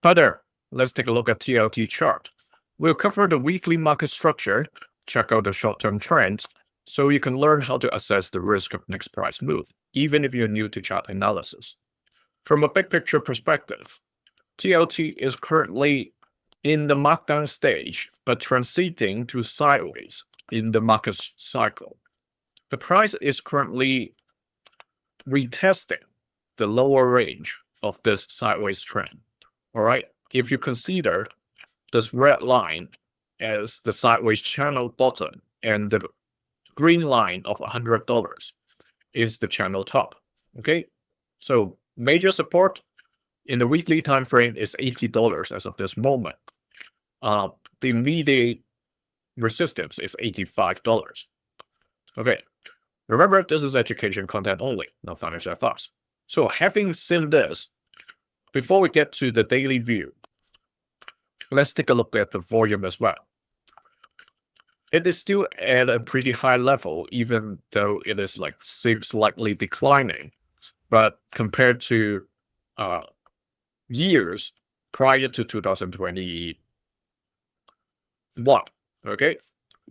Hi there. Let's take a look at TLT chart. We'll cover the weekly market structure, check out the short-term trends, so you can learn how to assess the risk of next price move, even if you're new to chart analysis. From a big picture perspective, TLT is currently in the markdown stage, but transiting to sideways in the market cycle. The price is currently retesting the lower range of this sideways trend. All right. If you consider this red line as the sideways channel bottom and the green line of $100 is the channel top. Okay. So major support in the weekly time frame is $80 as of this moment. The immediate resistance is $85. Okay. Remember, this is education content only, not financial advice. So having seen this, before we get to the daily view, let's take a look at the volume as well. It is still at a pretty high level, even though it is seems slightly declining. But compared to years prior to 2021, okay,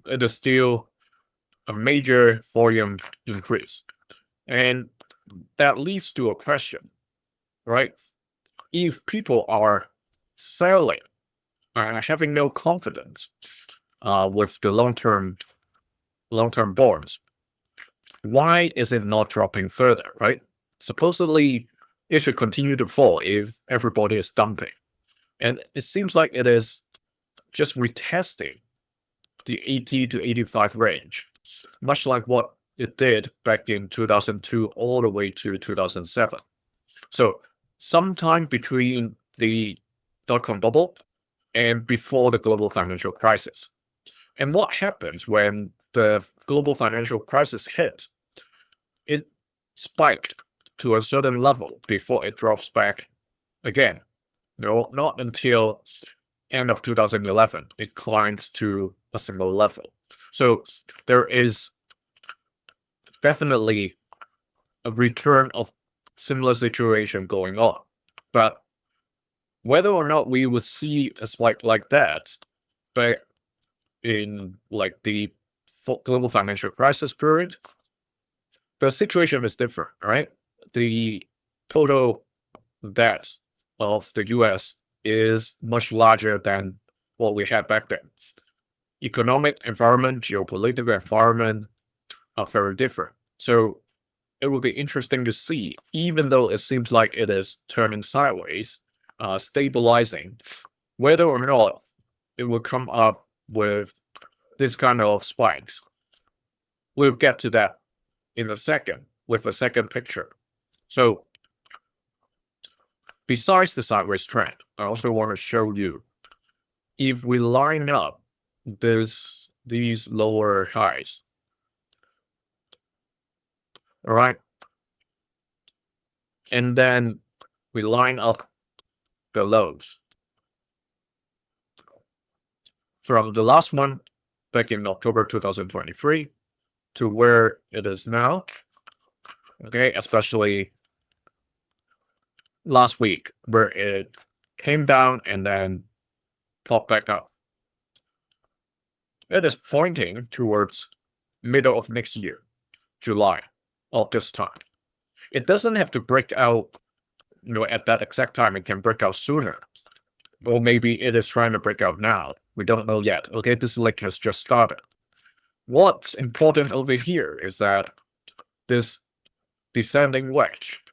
it is still a major volume increase. And that leads to a question, right? If people are selling, having no confidence with the long-term bonds, why is it not dropping further, right? Supposedly, it should continue to fall if everybody is dumping. And it seems like it is just retesting the 80 to 85 range, much like what it did back in 2002 all the way to 2007. So sometime between the dot-com bubble and before the global financial crisis. And what happens when the global financial crisis hit? It spiked to a certain level before it drops back again. No, not until end of 2011, it climbs to a single level. So there is definitely a return of similar situation going on. But whether or not we would see a spike like that, but in the global financial crisis period, the situation is different, right? The total debt of the US is much larger than what we had back then. Economic environment, geopolitical environment are very different. So it will be interesting to see, even though it seems like it is turning sideways, stabilizing, whether or not it will come up with this kind of spikes. We'll get to that in a second with a second picture. So besides the sideways trend, I also want to show you, if we line up these lower highs, all right, and then we line up the lows from the last one back in October 2023 to where it is now, okay, especially last week where it came down and then popped back up. It is pointing towards middle of next year, July of this time. It doesn't have to break out, at that exact time. It can break out sooner. Or maybe it is trying to break out now. We don't know yet. Okay, this leg has just started. What's important over here is that this descending wedge,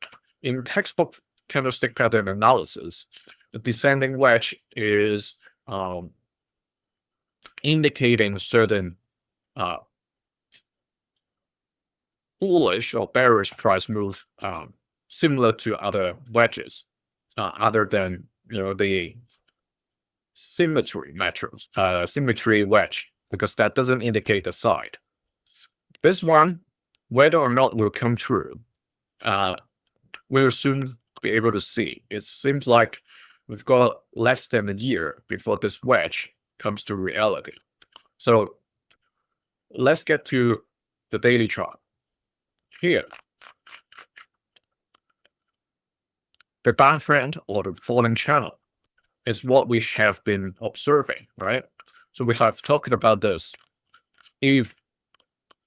in textbook candlestick pattern analysis, the descending wedge is indicating certain bullish or bearish price move, similar to other wedges, other than the symmetry wedge, because that doesn't indicate a side. This one, whether or not will come true, we'll soon be able to see. It seems like we've got less than a year before this wedge comes to reality. So let's get to the daily chart. Here, the downtrend or the falling channel is what we have been observing, right? So we have talked about this. If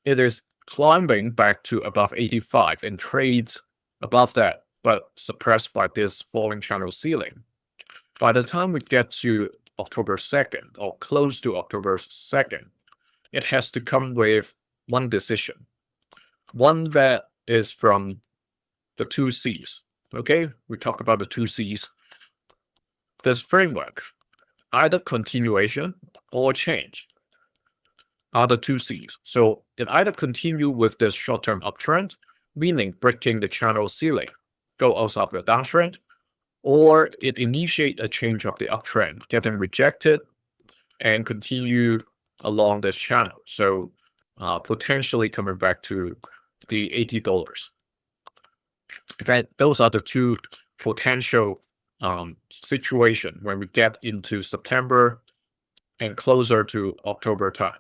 it is climbing back to above 85 and trades above that, but suppressed by this falling channel ceiling, by the time we get to October 2nd or close to October 2nd, it has to come with one decision. One that is from the two C's. Okay, we talk about the two C's. This framework, either continuation or change, are the two C's. So it either continue with this short-term uptrend, meaning breaking the channel ceiling, go outside the downtrend, or it initiate a change of the uptrend, getting rejected and continue along this channel. So potentially coming back to the $80. Those are the two potential situation when we get into September and closer to October time.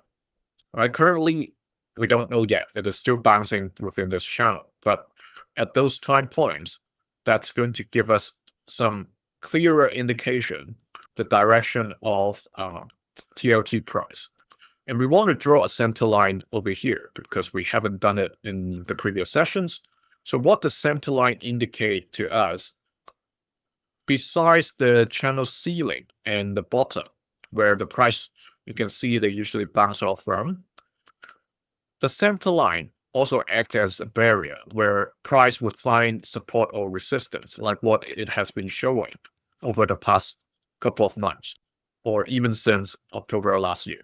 Right, currently, we don't know yet. It is still bouncing within this channel. But at those time points, that's going to give us some clearer indication the direction of TLT price. And we want to draw a center line over here because we haven't done it in the previous sessions. So what does center line indicate to us? Besides the channel ceiling and the bottom, where the price, you can see they usually bounce off from, the center line also acts as a barrier where price would find support or resistance, like what it has been showing over the past couple of months, or even since October last year.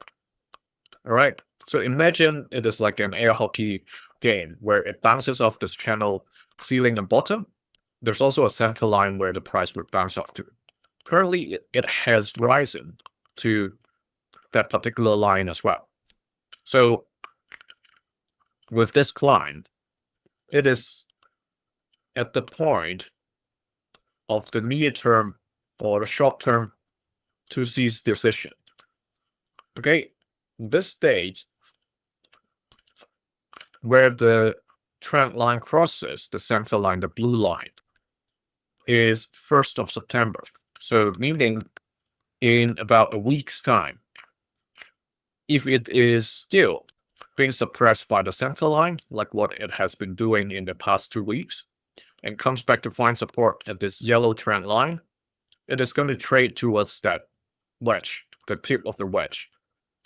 All right, so imagine it is like an air hockey game where it bounces off this channel ceiling and bottom. There's also a center line where the price would bounce off to. Currently, it has risen to that particular line as well. So with this climb, it is at the point of the near-term or the short-term 2C's decision. Okay, this stage where the trend line crosses the center line, the blue line, is 1st of September. So meaning in about a week's time, if it is still being suppressed by the center line, like what it has been doing in the past 2 weeks, and comes back to find support at this yellow trend line, it is going to trade towards that wedge, the tip of the wedge.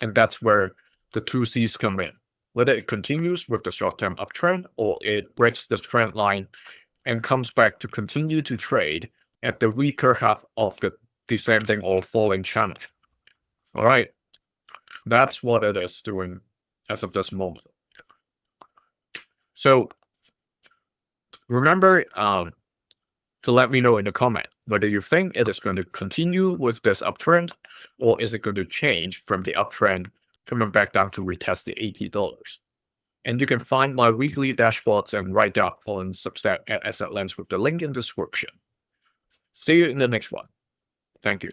And that's where the 2C's come in. Whether it continues with the short-term uptrend or it breaks the trend line and comes back to continue to trade at the weaker half of the descending or falling channel. All right, that's what it is doing as of this moment. So remember to let me know in the comment whether you think it is going to continue with this uptrend or is it going to change from the uptrend coming back down to retest the $80. And you can find my weekly dashboards and write-up on Substack at Asset Lens with the link in the description. See you in the next one. Thank you.